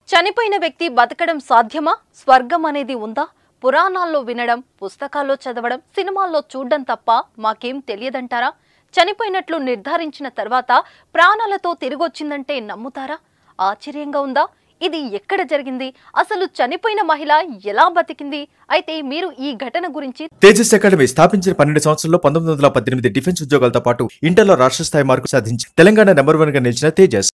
చనిపోయిన వ్యక్తి బతకడం సాధ్యమా? స్వర్గం అనేది ఉందా? పురాణాల్లో వినడం, పుస్తకాల్లో చదవడం, సినిమాల్లో చూడడం తప్ప మాకేం తెలియదంటారా? చనిపోయినట్లు నిర్ధారించిన తర్వాత ప్రాణాలతో తిరిగొచ్చిందంటే నమ్ముతారా? ఆశ్చర్యంగా ఉందా? ఇది ఎక్కడ జరిగింది? అసలు చనిపోయిన మహిళ ఎలా బతికింది? అయితే మీరు ఈ ఘటన గురించి తేజస్ అకాడమీ స్థాపించిన 12 సంవత్సరాల్లో 1918 డిఫెన్స్ ఉద్యోగాలతో పాటు ఇంటర్లో రాష్ట్ర స్థాయి మార్కులు సాధించి తెలంగాణ నెంబర్ 1 గా నిలిచిన తేజస్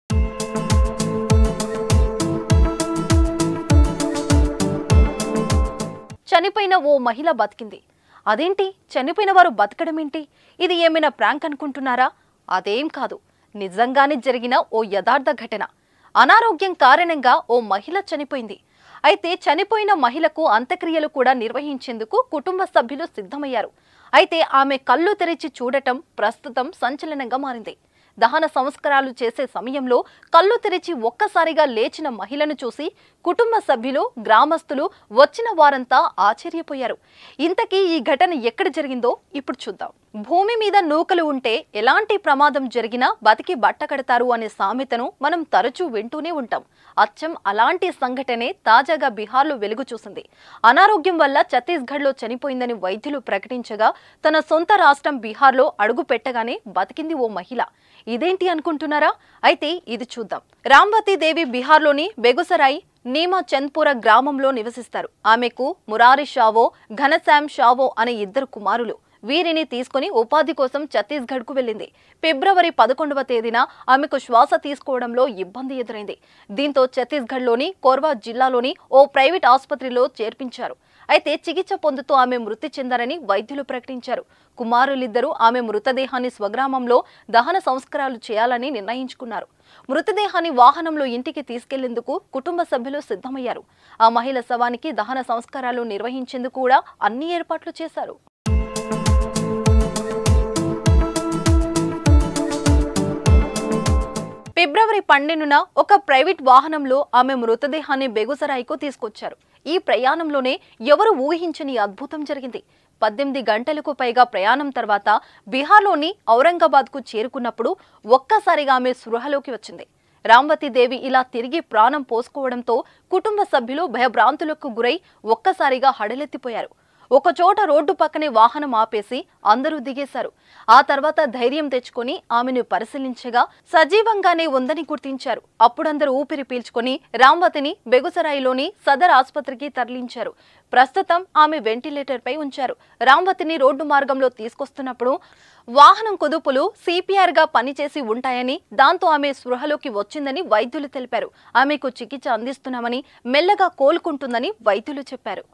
చనిపోయిన ఓ మహిళ బతికింది. అదేంటి, చనిపోయిన వారు బతకడం ఏంటి? ఇది ఏమైనా ప్రాంక్ అనుకుంటున్నారా? అదేం కాదు, నిజంగానే జరిగిన ఓ యథార్థ ఘటన. అనారోగ్యం కారణంగా ఓ మహిళ చనిపోయింది. అయితే చనిపోయిన మహిళకు అంత్యక్రియలు కూడా నిర్వహించేందుకు కుటుంబ సభ్యులు సిద్ధమయ్యారు. అయితే ఆమె కళ్ళు తెరిచి చూడటం ప్రస్తుతం సంచలనంగా మారింది. దహన సంస్కారాలు చేసే సమయంలో కళ్ళు తెరిచి ఒక్కసారిగా లేచిన మహిళను చూసి కుటుంబ సభ్యులు, గ్రామస్తులు, వచ్చిన వారంతా ఆశ్చర్యపోయారు. ఇంతకీ ఈ ఘటన ఎక్కడ జరిగిందో ఇప్పుడు చూద్దాం. భూమి మీద నూకలు ఉంటే ఎలాంటి ప్రమాదం జరిగినా బతికి బట్టకడతారు అనే సామెతను మనం తరచూ వింటూనే ఉంటాం. అచ్చం అలాంటి సంఘటనే తాజాగా బీహార్లో వెలుగు చూసింది. అనారోగ్యం వల్ల ఛత్తీస్గఢ్లో చనిపోయిందని వైద్యులు ప్రకటించగా తన సొంత రాష్ట్రం బీహార్లో అడుగు పెట్టగానే బతికింది ఓ మహిళ. ఇదేంటి అనుకుంటున్నారా? అయితే ఇది చూద్దాం. రాంవతి దేవి బీహార్లోని బెగుసరాయ్ నీమా చంద్పుర గ్రామంలో నివసిస్తారు. ఆమెకు మురారి షావో, ఘనశ్యామ్ షావో అనే 2 కుమారులు. వీరిని తీసుకుని ఉపాధి కోసం ఛత్తీస్గఢ్కు వెళ్ళింది. ఫిబ్రవరి 11వ తేదీన ఆమెకు శ్వాస తీసుకోవడంలో ఇబ్బంది ఎదురైంది. దీంతో ఛత్తీస్గఢ్లోని కోర్వా జిల్లాలోని ఓ ప్రైవేట్ ఆసుపత్రిలో చేర్పించారు. అయితే చికిత్స పొందుతూ ఆమె మృతి చెందారని వైద్యులు ప్రకటించారు. కుమారులిద్దరూ ఆమె మృతదేహాన్ని స్వగ్రామంలో దహన సంస్కారాలు చేయాలని నిర్ణయించుకున్నారు. మృతదేహాన్ని వాహనంలో ఇంటికి తీసుకెళ్లేందుకు కుటుంబ సభ్యులు సిద్ధమయ్యారు. ఆ మహిళ శవానికి దహన సంస్కారాలు నిర్వహించేందుకు కూడా అన్ని ఏర్పాట్లు చేశారు. ఫిబ్రవరి 12న ఒక ప్రైవేట్ వాహనంలో ఆమె మృతదేహాన్ని బెగుసరాయ్కు తీసుకొచ్చారు. ఈ ప్రయాణంలోనే ఎవరు ఊహించని అద్భుతం జరిగింది. 18 గంటలకు పైగా ప్రయాణం తర్వాత బీహార్లోని ఔరంగాబాద్కు చేరుకున్నప్పుడు ఒక్కసారిగా ఆమె స్పృహలోకి వచ్చింది. రాంవతి దేవి ఇలా తిరిగి ప్రాణం పోసుకోవడంతో కుటుంబ సభ్యులు భయభ్రాంతులకు గురై ఒక్కసారిగా హడలెత్తిపోయారు. ఒకచోట రోడ్డు పక్కనే వాహనం ఆపేసి అందరూ దిగేశారు. ఆ తర్వాత ధైర్యం తెచ్చుకొని ఆమెను పరిశీలించగా సజీవంగానే ఉందని గుర్తించారు. అప్పుడందరూ ఊపిరి పీల్చుకొని రాంవతిని బెగుసరాయిలోని సదర్ ఆసుపత్రికి తరలించారు. ప్రస్తుతం ఆమె వెంటిలేటర్ పై ఉంచారు. రాంవతిని రోడ్డు మార్గంలో తీసుకొస్తున్నప్పుడు వాహనం కుదుపులు CPR గా పనిచేసి ఉంటాయని, దాంతో ఆమె స్పృహలోకి వచ్చిందని వైద్యులు తెలిపారు. ఆమెకు చికిత్స అందిస్తున్నామని, మెల్లగా కోలుకుంటుందని వైద్యులు చెప్పారు.